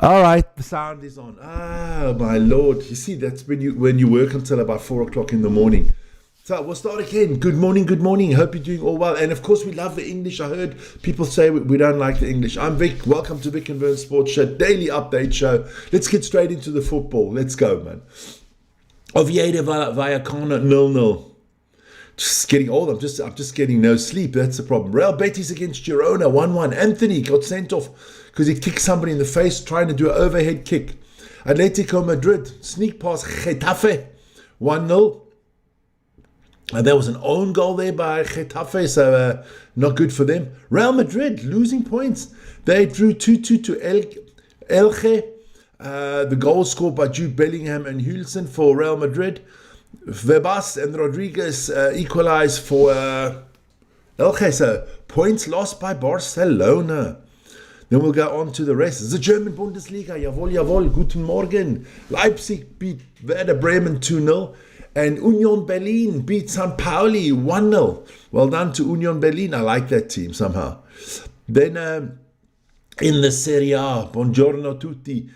All right, the sound is on. Ah, my lord! You see, that's when you work until about 4 o'clock in the morning. So we'll start again. Good morning, good morning. Hope you're doing all well. And of course, we love the English. I heard people say we don't like the English. I'm Vic. Welcome to Vic and Vern Sports Show, daily update show. Let's get straight into the football. Let's go, man. Oviedo Vallecano 0-0. Just getting old. I'm just getting no sleep. That's the problem. Real Betis against Girona 1-1. Anthony got sent off because he kicked somebody in the face trying to do an overhead kick. Atletico Madrid sneak past Getafe 1-0. There was an own goal there by Getafe, so not good for them. Real Madrid losing points. They drew 2-2 to Elche. The goal scored by Jude Bellingham and Hulsen for Real Madrid. Verbas and Rodriguez equalized for Elche. So points lost by Barcelona. Then we'll go on to the rest. The German Bundesliga. Jawohl, jawohl. Guten Morgen. Leipzig beat Werder Bremen 2-0. And Union Berlin beat St. Pauli 1-0. Well done to Union Berlin. I like that team somehow. Then in the Serie A, buongiorno tutti.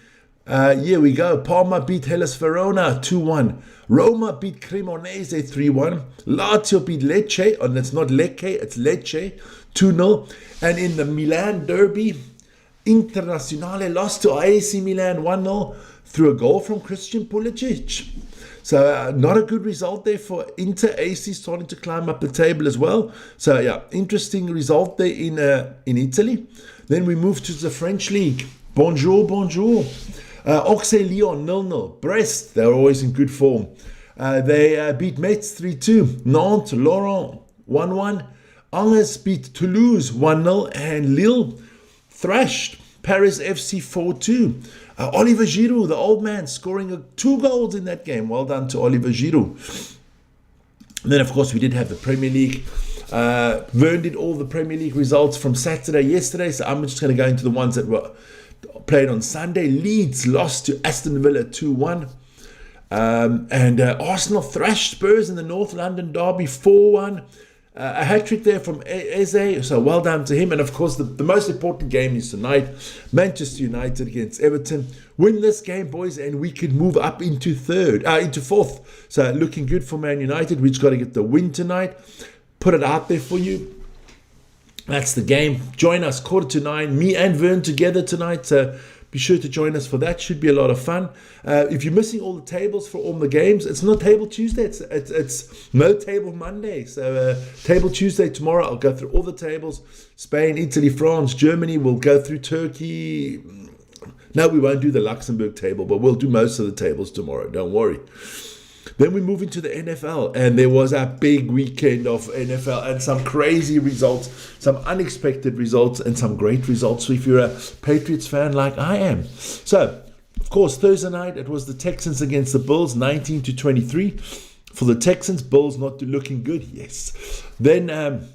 Here we go. Parma beat Hellas Verona 2-1. Roma beat Cremonese 3-1. Lazio beat Lecce. And it's not Lecce, it's Lecce 2-0. And in the Milan derby, Internazionale lost to AC Milan 1-0 through a goal from Christian Pulisic. So not a good result there for Inter. AC starting to climb up the table as well. So yeah, interesting result there in Italy. Then we move to the French league. Bonjour, bonjour. Auxerre Lyon 0-0. Brest, they're always in good form. They beat Metz 3-2. Nantes, Laurent 1-1. Angers beat Toulouse 1-0. And Lille thrashed Paris FC 4-2. Oliver Giroud, the old man, scoring 2 goals in that game. Well done to Oliver Giroud. And then, of course, we did have the Premier League. Vern did all the Premier League results from Saturday, yesterday. So I'm just going to go into the ones that were played on Sunday. Leeds lost to Aston Villa 2-1. And Arsenal thrashed Spurs in the North London derby 4-1. A hat-trick there from Eze, so well done to him. And of course, the most important game is tonight. Manchester United against Everton. Win this game, boys, and we could move up into fourth. So looking good for Man United. We just got to get the win tonight. Put it out there for you. That's the game. Join us 8:45. Me and Vern together tonight. So be sure to join us for that. Should be a lot of fun. If you're missing all the tables for all the games, it's not Table Tuesday. It's no Table Monday. So Table Tuesday tomorrow. I'll go through all the tables. Spain, Italy, France, Germany. We'll go through Turkey. No, we won't do the Luxembourg table, but we'll do most of the tables tomorrow. Don't worry. Then we move into the NFL, and there was a big weekend of NFL and some crazy results, some unexpected results, and some great results. So if you're a Patriots fan like I am. So, of course, Thursday night, it was the Texans against the Bills, 19-23. For the Texans, Bills not looking good, yes. Then the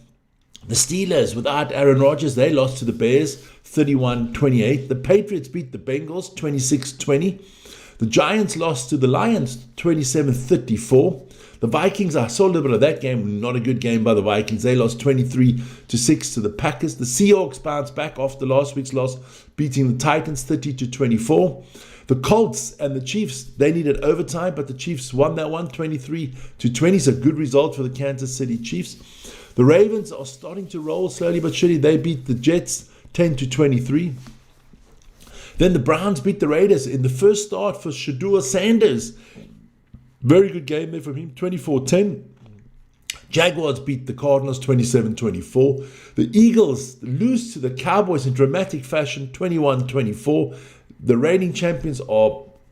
Steelers, without Aaron Rodgers, they lost to the Bears, 31-28. The Patriots beat the Bengals, 26-20. The Giants lost to the Lions 27-34. The Vikings, I saw a little bit of that game. Not a good game by the Vikings. They lost 23-6 to the Packers. The Seahawks bounced back after last week's loss, beating the Titans 30-24. The Colts and the Chiefs, they needed overtime, but the Chiefs won that one 23-20. So good result for the Kansas City Chiefs. The Ravens are starting to roll slowly but surely. They beat the Jets 10-23. Then the Browns beat the Raiders in the first start for Shedeur Sanders. Very good game there from him, 24-10. Jaguars beat the Cardinals 27-24. The Eagles lose to the Cowboys in dramatic fashion, 21-24. The reigning champions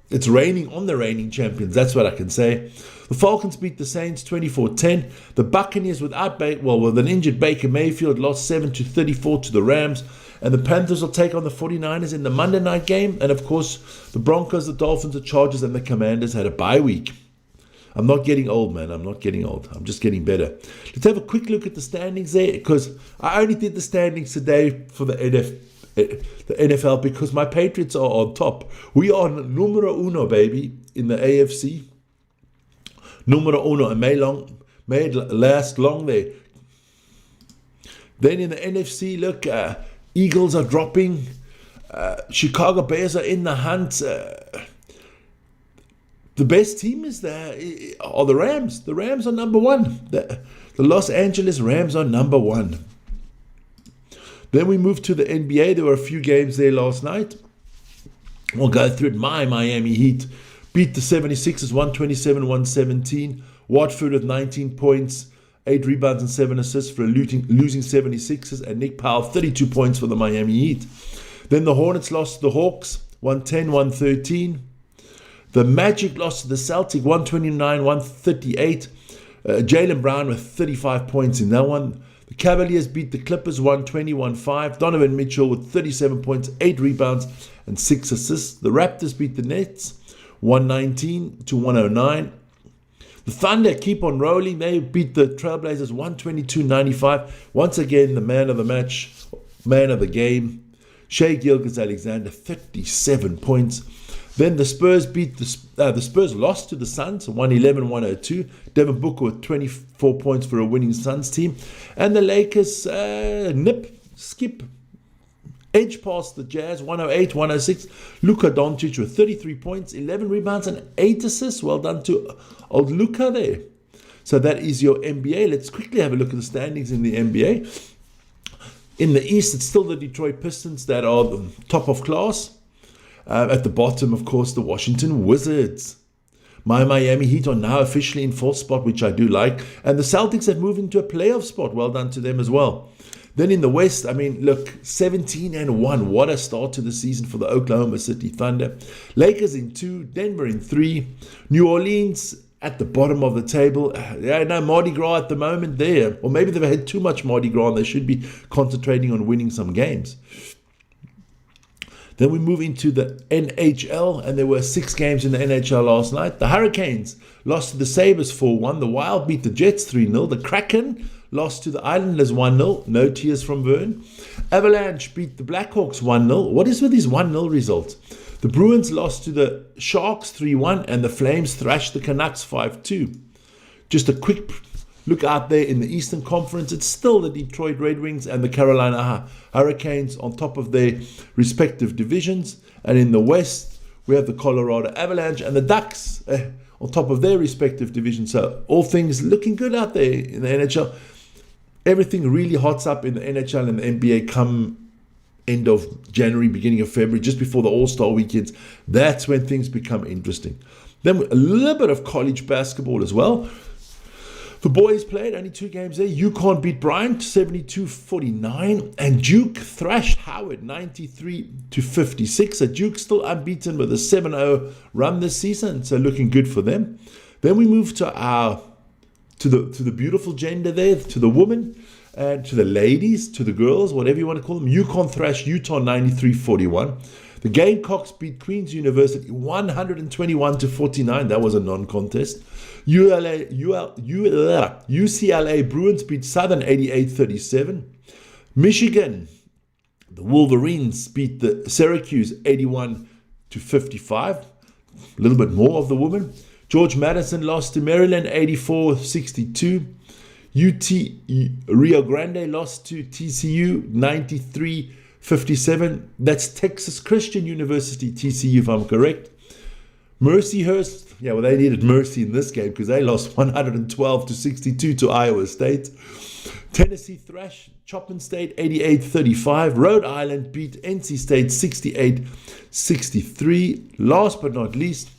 it's raining on the reigning champions, that's what I can say. The Falcons beat the Saints 24-10. The Buccaneers with an injured Baker Mayfield lost 7-34 to the Rams. And the Panthers will take on the 49ers in the Monday night game. And of course, the Broncos, the Dolphins, the Chargers, and the Commanders had a bye week. I'm not getting old, man. I'm not getting old. I'm just getting better. Let's have a quick look at the standings there, because I only did the standings today for the NFL because my Patriots are on top. We are numero uno, baby, in the AFC. Numero uno, and may it last long there. Then in the NFC, look, Eagles are dropping. Chicago Bears are in the hunt. The best team are the Rams. The Rams are number one. The Los Angeles Rams are number one. Then we move to the NBA. There were a few games there last night. We'll go through it. My Miami Heat beat the 76ers 127-117. Watford with 19 points, 8 rebounds and 7 assists for a losing 76ers. And Nick Powell, 32 points for the Miami Heat. Then the Hornets lost to the Hawks 110-113. The Magic lost to the Celtics 129-138. Jaylen Brown with 35 points in that one. The Cavaliers beat the Clippers 120-105. Donovan Mitchell with 37 points, 8 rebounds, and 6 assists. The Raptors beat the Nets 119-109. The Thunder keep on rolling. They beat the Trailblazers 122-95. Once again, the man of the match, man of the game, Shai Gilgeous-Alexander, 37 points. Then the Spurs the Spurs lost to the Suns 111-102. Devin Booker with 24 points for a winning Suns team. And the Lakers edge past the Jazz 108-106. Luka Doncic with 33 points, 11 rebounds and 8 assists. Well done to old Luka there. So that is your NBA. Let's quickly have a look at the standings in the NBA. In the East, it's still the Detroit Pistons that are the top of class. At the bottom, of course, the Washington Wizards. My Miami Heat are now officially in 4th spot, which I do like. And the Celtics have moved into a playoff spot. Well done to them as well. Then in the West, I mean, look, 17-1. What a start to the season for the Oklahoma City Thunder. Lakers in 2, Denver in 3. New Orleans at the bottom of the table. Yeah, no Mardi Gras at the moment there. Or maybe they've had too much Mardi Gras and they should be concentrating on winning some games. Then we move into the NHL, and there were 6 games in the NHL last night. The Hurricanes lost to the Sabres 4-1. The Wild beat the Jets 3-0. The Kraken lost to the Islanders 1-0. No tears from Vern. Avalanche beat the Blackhawks 1-0. What is with these 1-0 results? The Bruins lost to the Sharks 3-1, and the Flames thrashed the Canucks 5-2. Just a quick look out there in the Eastern Conference. It's still the Detroit Red Wings and the Carolina Hurricanes on top of their respective divisions. And in the West, we have the Colorado Avalanche and the Ducks on top of their respective divisions. So all things looking good out there in the NHL. Everything really hots up in the NHL and the NBA come end of January, beginning of February, just before the All-Star weekends. That's when things become interesting. Then a little bit of college basketball as well. The boys played only 2 games there. UConn beat Bryant 72-49, and Duke thrashed Howard 93-56. So Duke still unbeaten with a 7-0 run this season, so looking good for them. Then we move to the beautiful gender there, to the women, and to the ladies, to the girls, whatever you want to call them. UConn thrashed Utah 93-41. The Gamecocks beat Queen's University 121-49. That was a non-contest. UCLA Bruins beat Southern 88-37. Michigan, the Wolverines beat the Syracuse 81-55. A little bit more of the women. George Madison lost to Maryland 84-62. UT Rio Grande lost to TCU 93-57. That's Texas Christian University, TCU, if I'm correct. Mercyhurst, they needed mercy in this game because they lost 112-62 to Iowa State. Tennessee thrashed Chopin State 88-35. Rhode Island beat NC State 68-63. Last but not least,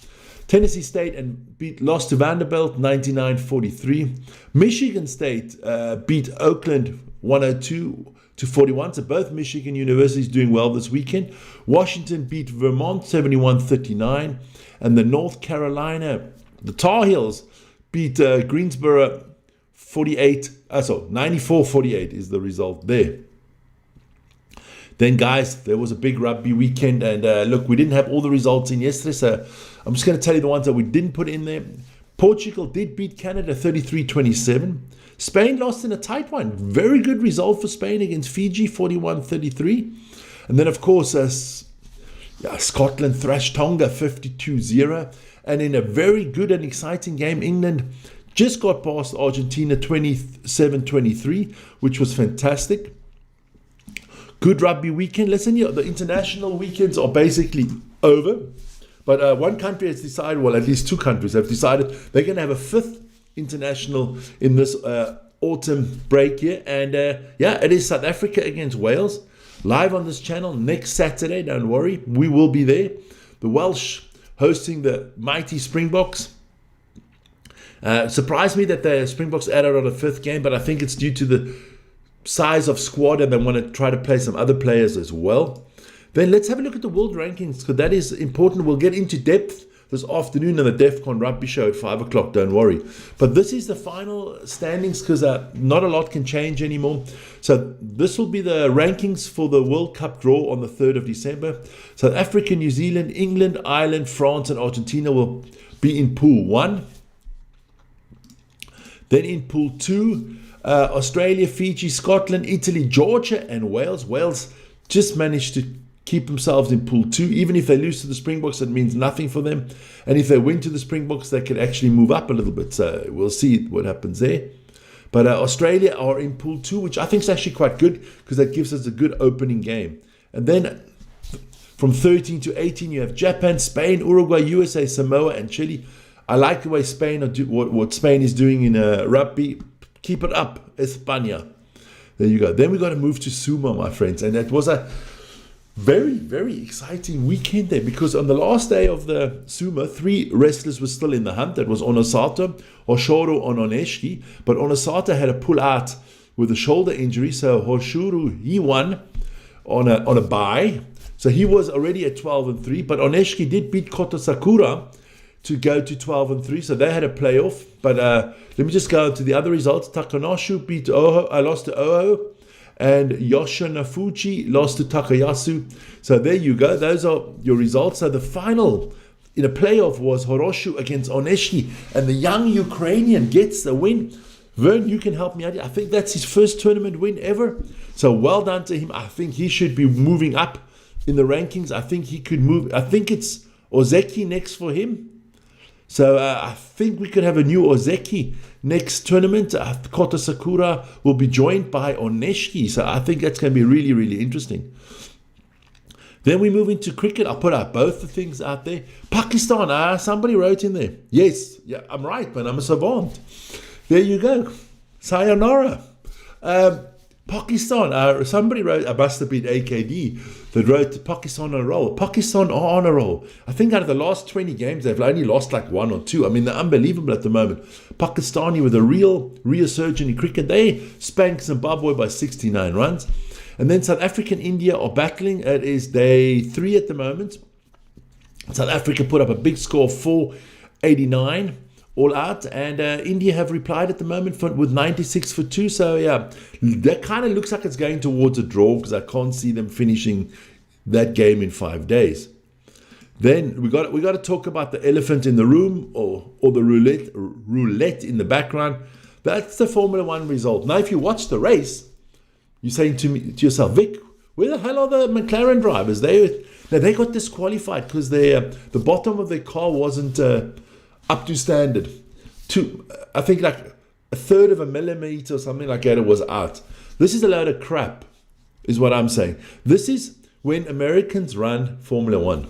Tennessee State lost to Vanderbilt 99-43. Michigan State beat Oakland 102-41. So both Michigan universities doing well this weekend. Washington beat Vermont 71-39. And the North Carolina, the Tar Heels beat Greensboro 94-48 is the result there. Then, guys, there was a big rugby weekend. And look, we didn't have all the results in yesterday. So I'm just going to tell you the ones that we didn't put in there. Portugal did beat Canada 33-27. Spain lost in a tight one. Very good result for Spain against Fiji, 41-33. And then, of course, Scotland thrashed Tonga 52-0. And in a very good and exciting game, England just got past Argentina 27-23, which was fantastic. good rugby weekend. Listen, the international weekends are basically over. But one country has decided, well, at least two countries have decided they're going to have a fifth international in this autumn break here. And it is South Africa against Wales. Live on this channel next Saturday. Don't worry, we will be there. The Welsh hosting the mighty Springboks. Surprised me that the Springboks added on a fifth game, but I think it's due to the size of squad and they want to try to play some other players as well. Then let's have a look at the world rankings, because that is important. We'll get into depth this afternoon on the DEFCON Rugby Show at 5 o'clock, don't worry. But this is the final standings, because not a lot can change anymore. So this will be the rankings for the World Cup draw on the 3rd of December. South Africa, New Zealand, England, Ireland, France and Argentina will be in Pool 1. Then in Pool 2, Australia, Fiji, Scotland, Italy, Georgia and Wales. Wales just managed to keep themselves in Pool 2. Even if they lose to the Springboks, it means nothing for them. And if they win to the Springboks, they can actually move up a little bit. So we'll see what happens there. But Australia are in Pool 2, which I think is actually quite good, because that gives us a good opening game. And then from 13 to 18, you have Japan, Spain, Uruguay, USA, Samoa and Chile. I like the way Spain what Spain is doing in rugby. Keep it up, España. There you go. Then we got to move to Sumo, my friends. And that was a very, very exciting weekend there, because on the last day of the Sumo, 3 wrestlers were still in the hunt. That was Onosato, Hoshoro and Oneshki. But Onosato had a pull out with a shoulder injury. So Hoshuru, he won on a bye. So he was already at 12-3. But Oneshki did beat Koto Sakura to go to 12-3, so they had a playoff. But let me just go to the other results. Takanoshu beat lost to Oho, and Yoshinafuchi lost to Takayasu. So there you go. Those are your results. So the final in a playoff was Horoshu against Oneshki, and the young Ukrainian gets the win. Vern, you can help me out. I think that's his first tournament win ever. So well done to him. I think he should be moving up in the rankings. I think he could move. I think it's Ozeki next for him. So I think we could have a new Ozeki next tournament. Koto Sakura will be joined by Oneshki. So I think that's going to be really, really interesting. Then we move into cricket. I'll put out both the things out there. Pakistan, somebody wrote in there. Yes, yeah, I'm right, man. I'm a savant. There you go. Sayonara. Pakistan, somebody wrote, I must have been AKD, that wrote Pakistan on a roll. Pakistan are on a roll. I think out of the last 20 games, they've only lost like 1 or 2. I mean, they're unbelievable at the moment. Pakistani with a real resurgence in cricket. They spanked Zimbabwe by 69 runs. And then South Africa and India are battling. It is day 3 at the moment. South Africa put up a big score of 489. All out, and India have replied at the moment with 96 for 2. So yeah, that kind of looks like it's going towards a draw, because I can't see them finishing that game in 5 days. Then we got to talk about the elephant in the room, or the roulette in the background. That's the Formula One result. Now, if you watch the race, you're saying to yourself, Vic, where the hell are the McLaren drivers? They got disqualified because the bottom of their car wasn't up to standard. I think like 1/3 of a millimeter or something like that, it was out. This is a load of crap, is what I'm saying. This is when Americans run Formula One.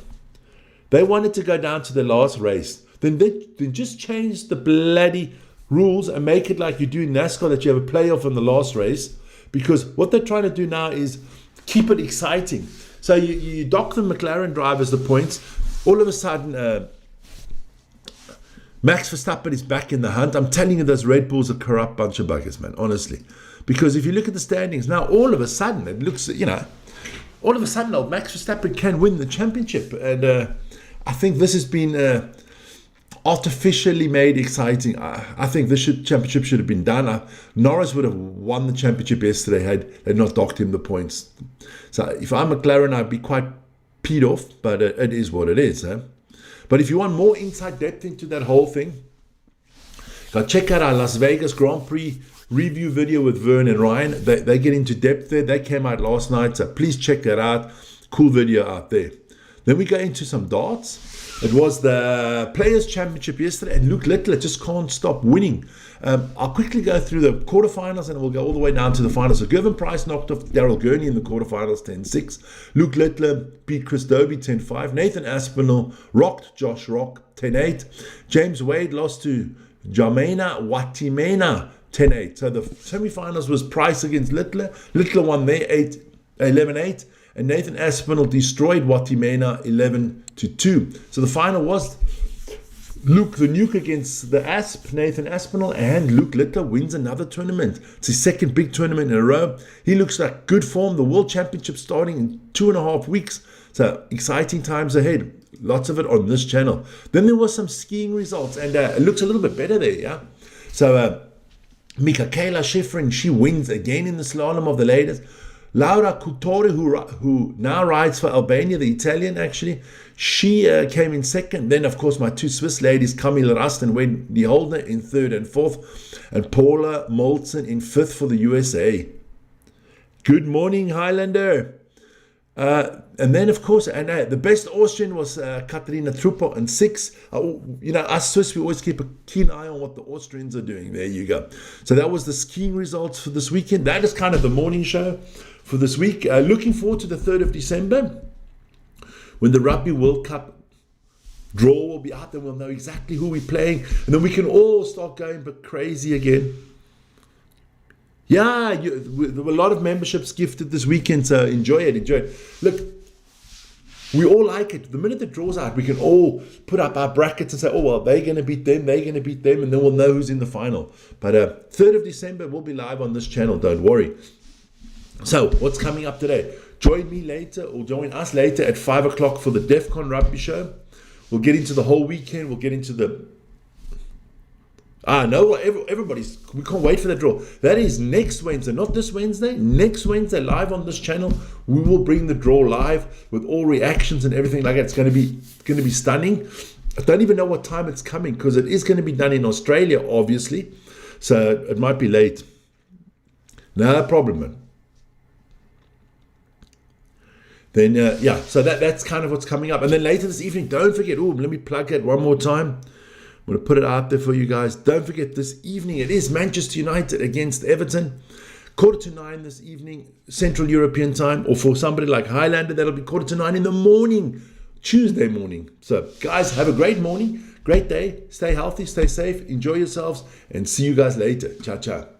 They wanted to go down to the last race. Then they just change the bloody rules and make it like you do in NASCAR, that you have a playoff in the last race. Because what they're trying to do now is keep it exciting. So you dock the McLaren drivers the points. All of a sudden, Max Verstappen is back in the hunt. I'm telling you, those Red Bulls are a corrupt bunch of buggers, man, honestly. Because if you look at the standings now, all of a sudden, it looks, all of a sudden, old Max Verstappen can win the championship. And I think this has been artificially made exciting. I think this championship should have been done. Norris would have won the championship yesterday had they not docked him the points. So if I'm McLaren, I'd be quite peed off, but it is what it is. But if you want more inside depth into that whole thing, go check out our Las Vegas Grand Prix review video with Vern and Ryan. They get into depth there. They came out last night, so please check that out. Cool video out there. Then we go into some darts. It was the Players' Championship yesterday, and Luke Littler just can't stop winning. I'll quickly go through the quarterfinals, and we'll go all the way down to the finals. So Gervin Price knocked off Daryl Gurney in the quarterfinals 10-6. Luke Littler beat Chris Dobie 10-5. Nathan Aspinall rocked Josh Rock 10-8. James Wade lost to Jamena Watimena 10-8. So the semifinals was Price against Littler. Littler won there 11-8. And Nathan Aspinall destroyed Watimena 11-2. So the final was Luke the Nuke against the Asp, Nathan Aspinall, and Luke Littler wins another tournament. It's his second big tournament in a row. He looks like good form. The World Championship starting in 2.5 weeks. So exciting times ahead. Lots of it on this channel. Then there was some skiing results, and it looks a little bit better there, yeah? So Michaela Schifrin, she wins again in the slalom of the ladies. Laura Couture, who now rides for Albania, the Italian actually, she came in second. Then, of course, my two Swiss ladies, Camille Rast and Wendy Holdner, in third and fourth, and Paula Moltzen in fifth for the USA. Good morning, Highlander. And then, of course, the best Austrian was Katharina Truppo in sixth. Us Swiss, we always keep a keen eye on what the Austrians are doing. There you go. So that was the skiing results for this weekend. That is kind of the morning show for this week. Looking forward to the 3rd of December when the Rugby World Cup draw will be out, and we'll know exactly who we're playing, and then we can all start going but crazy again. Yeah, there were a lot of memberships gifted this weekend, so enjoy it. Look, we all like it. The minute the draw's out, we can all put up our brackets and say, oh, well, they're going to beat them, and then we'll know who's in the final. But 3rd of December, we'll be live on this channel, don't worry. So, what's coming up today? Join me later, or join us later at 5 o'clock for the DEFCON Rugby Show. We'll get into the whole weekend. We'll get into the... everybody's... We can't wait for that draw. That is next Wednesday, not this Wednesday. Next Wednesday, live on this channel. We will bring the draw live with all reactions and everything like that. It's going to be stunning. I don't even know what time it's coming, because it is going to be done in Australia, obviously. So it might be late. No problem, man. Then, so that's kind of what's coming up. And then later this evening, don't forget, let me plug it one more time. I'm going to put it out there for you guys. Don't forget, this evening, it is Manchester United against Everton. 8:45 this evening, Central European time. Or for somebody like Highlander, that'll be 8:45 in the morning, Tuesday morning. So, guys, have a great morning, great day. Stay healthy, stay safe, enjoy yourselves, and see you guys later. Ciao, ciao.